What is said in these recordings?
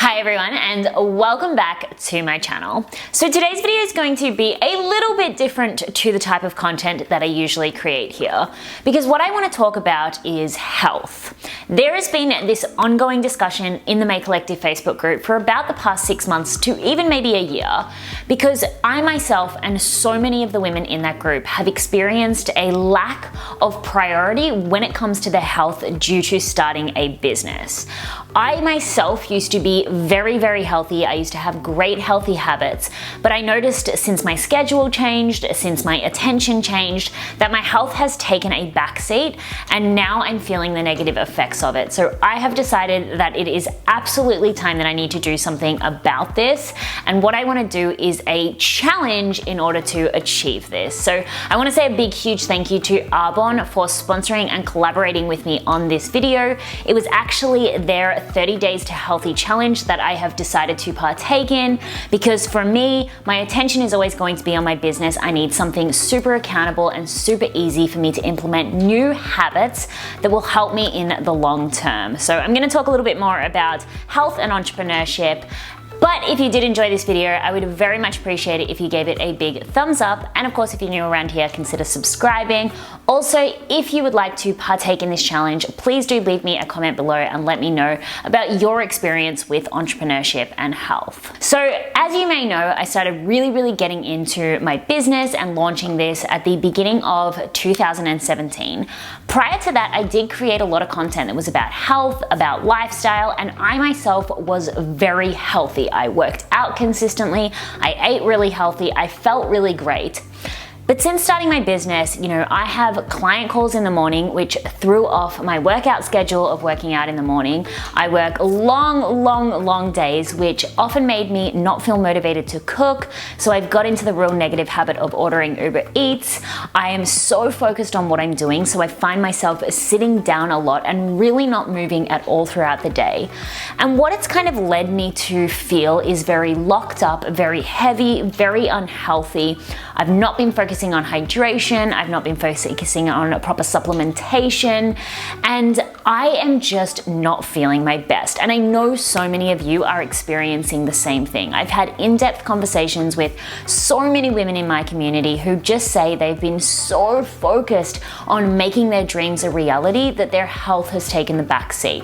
Hi everyone, and welcome back to my channel. So today's video is going to be a little bit different to the type of content that I usually create here, because what I want to talk about is health. There has been this ongoing discussion in the May Collective Facebook group for about the past 6 months to even maybe a year, because I myself and so many of the women in that group have experienced a lack of priority when it comes to their health due to starting a business. I myself used to be very healthy. I used to have great healthy habits, but I noticed since my schedule changed, since my attention changed, that my health has taken a backseat, and now I'm feeling the negative effects of it. So I have decided that it is absolutely time that I need to do something about this, and what I want to do is a challenge in order to achieve this. So I want to say a big huge thank you to Arbonne for sponsoring and collaborating with me on this video. It was actually their 30 days to healthy challenge that I have decided to partake in, because for me, my attention is always going to be on my business. I need something super accountable and super easy for me to implement new habits that will help me in the long term. So I'm going to talk a little bit more about health and entrepreneurship. But if you did enjoy this video, I would very much appreciate it if you gave it a big thumbs up. And of course, if you're new around here, consider subscribing. Also, if you would like to partake in this challenge, please do leave me a comment below and let me know about your experience with entrepreneurship and health. So as you may know, I started really getting into my business and launching this at the beginning of 2017. Prior to that, I did create a lot of content that was about health, about lifestyle, and I myself was very healthy. I worked out consistently, I ate really healthy, I felt really great. But since starting my business, I have client calls in the morning, which threw off my workout schedule of working out in the morning. I work long days, which often made me not feel motivated to cook. So I've got into the real negative habit of ordering Uber Eats. I am so focused on what I'm doing, so I find myself sitting down a lot and really not moving at all throughout the day. And what it's kind of led me to feel is very locked up, very heavy, very unhealthy. I've not been focusing on hydration, I've not been focusing on proper supplementation, and I am just not feeling my best. And I know so many of you are experiencing the same thing. I've had in-depth conversations with so many women in my community who just say they've been so focused on making their dreams a reality that their health has taken the back seat.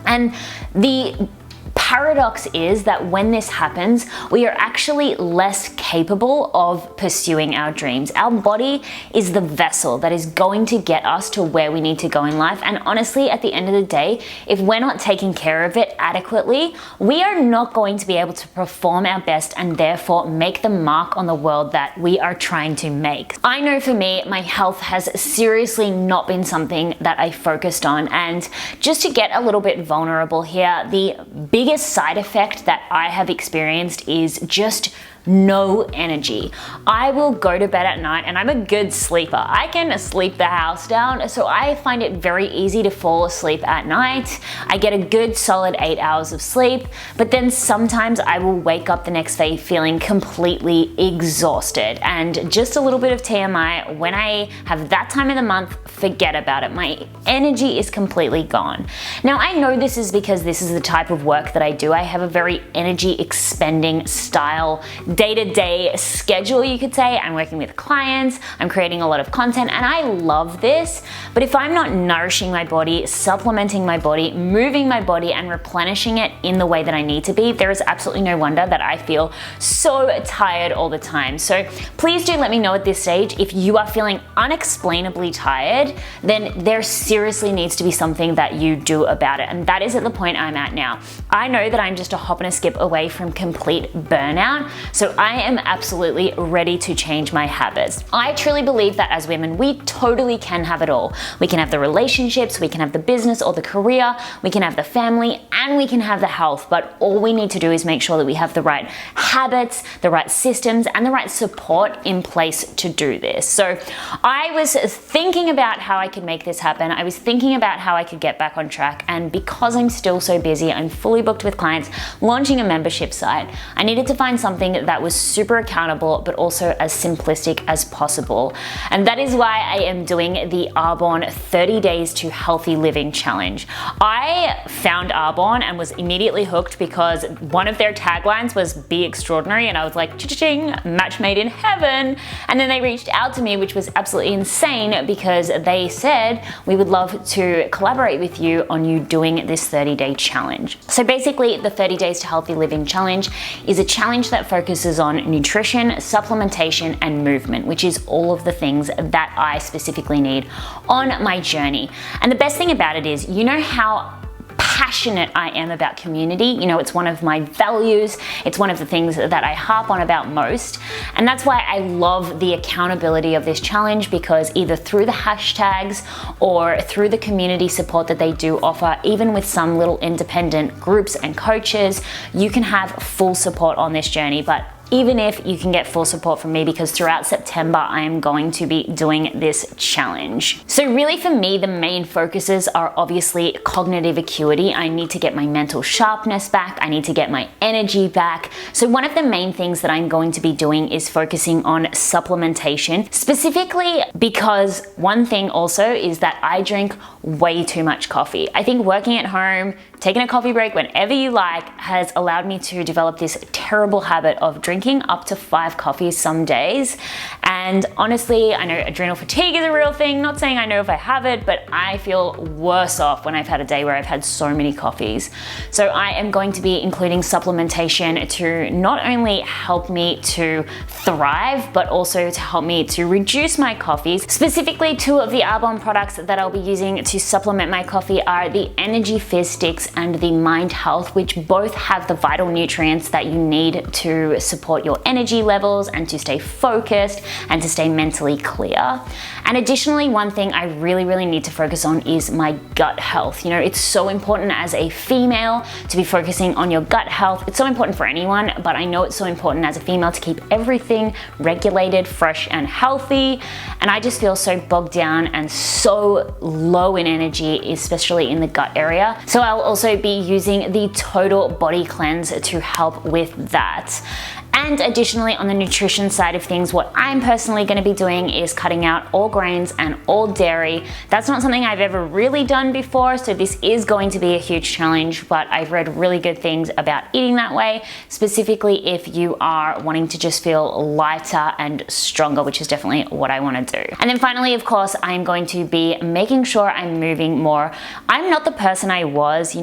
And the paradox is that when this happens, we are actually less capable of pursuing our dreams. Our body is the vessel that is going to get us to where we need to go in life. And honestly, at the end of the day, if we're not taking care of it adequately, we are not going to be able to perform our best and therefore make the mark on the world that we are trying to make. I know for me, my health has seriously not been something that I focused on. And just to get a little bit vulnerable here, the biggest side effect that I have experienced is just no energy. I will go to bed at night, and I'm a good sleeper. I can sleep the house down, so I find it very easy to fall asleep at night. I get a good solid 8 hours of sleep, but then sometimes I will wake up the next day feeling completely exhausted. And just a little bit of TMI, when I have that time of the month, forget about it. My energy is completely gone. Now, I know this is because this is the type of work that I do. I have a very energy expending style day-to-day schedule, you could say. I'm working with clients, I'm creating a lot of content, and I love this. But if I'm not nourishing my body, supplementing my body, moving my body, and replenishing it in the way that I need to be, there is absolutely no wonder that I feel so tired all the time. So please do let me know at this stage if you are feeling unexplainably tired, then there seriously needs to be something that you do about it. And that is at the point I'm at now. I know that I'm just a hop and a skip away from complete burnout. So I am absolutely ready to change my habits. I truly believe that as women, we totally can have it all. We can have the relationships, we can have the business or the career, we can have the family, and we can have the health. But all we need to do is make sure that we have the right habits, the right systems, and the right support in place to do this. So I was thinking about how I could make this happen. I was thinking about how I could get back on track. And because I'm still so busy, I'm fully booked with clients, launching a membership site, I needed to find something that was super accountable, but also as simplistic as possible. And that is why I am doing the Arbonne 30 Days to Healthy Living Challenge. I found Arbonne and was immediately hooked because one of their taglines was "Be Extraordinary," and I was like, cha-ching, match made in heaven. And then they reached out to me, which was absolutely insane, because they said, "We would love to collaborate with you on you doing this 30-day challenge." So basically, the 30 Days to Healthy Living Challenge is a challenge that focuses on nutrition, supplementation, and movement, which is all of the things that I specifically need on my journey. And the best thing about it is, you know how passionate I am about community. You know, it's one of my values. It's one of the things that I harp on about most. And that's why I love the accountability of this challenge, because either through the hashtags or through the community support that they do offer, even with some little independent groups and coaches, you can have full support on this journey. But even if you can get full support from me, because throughout September, I am going to be doing this challenge. So really for me, the main focuses are obviously cognitive acuity. I need to get my mental sharpness back. I need to get my energy back. So one of the main things that I'm going to be doing is focusing on supplementation, specifically because one thing also is that I drink way too much coffee. I think working at home, taking a coffee break whenever you like, has allowed me to develop this terrible habit of drinking up to 5 coffees some days. And honestly, I know adrenal fatigue is a real thing. Not saying I know if I have it, but I feel worse off when I've had a day where I've had so many coffees. So I am going to be including supplementation to not only help me to thrive, but also to help me to reduce my coffees. Specifically, 2 of the Arbonne products that I'll be using to supplement my coffee are the Energy Fizz Sticks and the Mind Health, which both have the vital nutrients that you need to support your energy levels and to stay focused and to stay mentally clear. And additionally, one thing I really need to focus on is my gut health. You know, it's so important as a female to be focusing on your gut health. It's so important for anyone, but I know it's so important as a female to keep everything regulated, fresh, and healthy. And I just feel so bogged down and so low in energy, especially in the gut area. So I'll also be using the Total Body Cleanse to help with that. And additionally, on the nutrition side of things, what I'm personally going to be doing is cutting out all grains and all dairy. That's not something I've ever really done before, so this is going to be a huge challenge, but I've read really good things about eating that way, specifically if you are wanting to just feel lighter and stronger, which is definitely what I want to do. And then finally, of course, I'm going to be making sure I'm moving more. I'm not the person I was,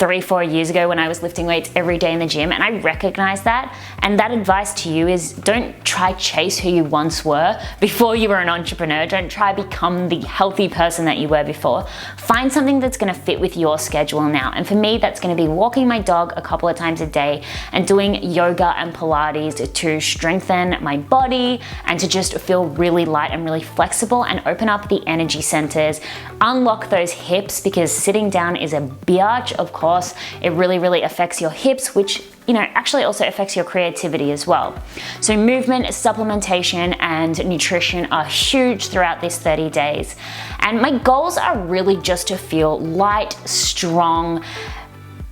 3-4 years ago when I was lifting weights every day in the gym, and I recognize that. And that advice to you is, don't try chase who you once were before you were an entrepreneur. Don't try become the healthy person that you were before. Find something that's gonna fit with your schedule now. And for me, that's gonna be walking my dog a couple of times a day and doing yoga and Pilates to strengthen my body and to just feel really light and really flexible and open up the energy centers, unlock those hips, because sitting down is a biatch, of course. It really affects your hips, which actually also affects your creativity as well. So movement, supplementation, and nutrition are huge throughout this 30 days. And my goals are really just to feel light, strong,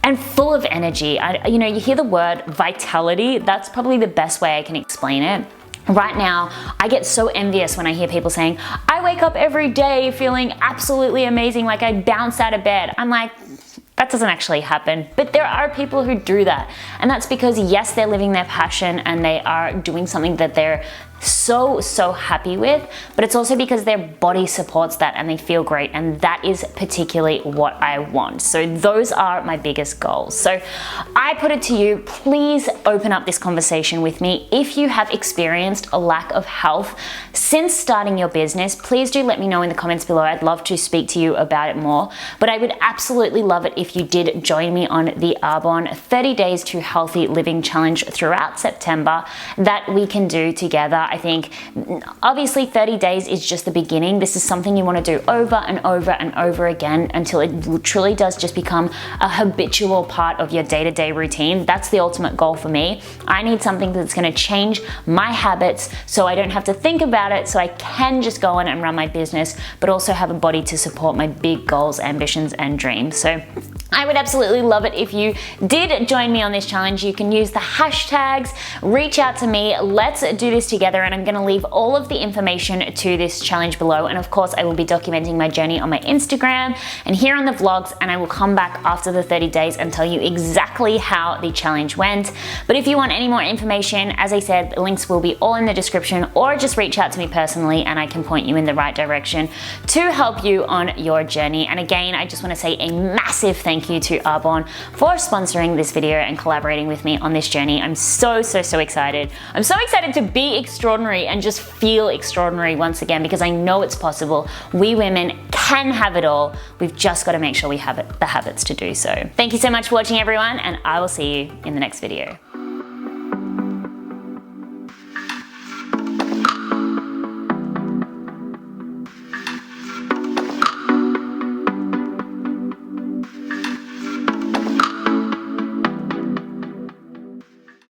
and full of energy. You hear the word vitality, that's probably the best way I can explain it. Right now, I get so envious when I hear people saying, I wake up every day feeling absolutely amazing, like I bounce out of bed. I'm like, that doesn't actually happen. But there are people who do that. And that's because, yes, they're living their passion and they are doing something that they're so happy with, but it's also because their body supports that and they feel great, and that is particularly what I want. So those are my biggest goals. So I put it to you, please open up this conversation with me. If you have experienced a lack of health since starting your business, please do let me know in the comments below. I'd love to speak to you about it more, but I would absolutely love it if you did join me on the Arbonne 30 Days to Healthy Living Challenge throughout September that we can do together. I think obviously 30 days is just the beginning. This is something you want to do over and over and over again until it truly does just become a habitual part of your day-to-day routine. That's the ultimate goal for me. I need something that's going to change my habits so I don't have to think about it, so I can just go on and run my business, but also have a body to support my big goals, ambitions, and dreams. So I would absolutely love it if you did join me on this challenge. You can use the hashtags, reach out to me, let's do this together, and I'm gonna leave all of the information to this challenge below. And of course, I will be documenting my journey on my Instagram and here on the vlogs, and I will come back after the 30 days and tell you exactly how the challenge went. But if you want any more information, as I said, the links will be all in the description, or just reach out to me personally and I can point you in the right direction to help you on your journey. And again, I just wanna say a massive thank you to Arbonne for sponsoring this video and collaborating with me on this journey. I'm so excited. I'm so excited to be extraordinary and just feel extraordinary once again, because I know it's possible. We women can have it all. We've just got to make sure we have the habits to do so. Thank you so much for watching, everyone, and I will see you in the next video.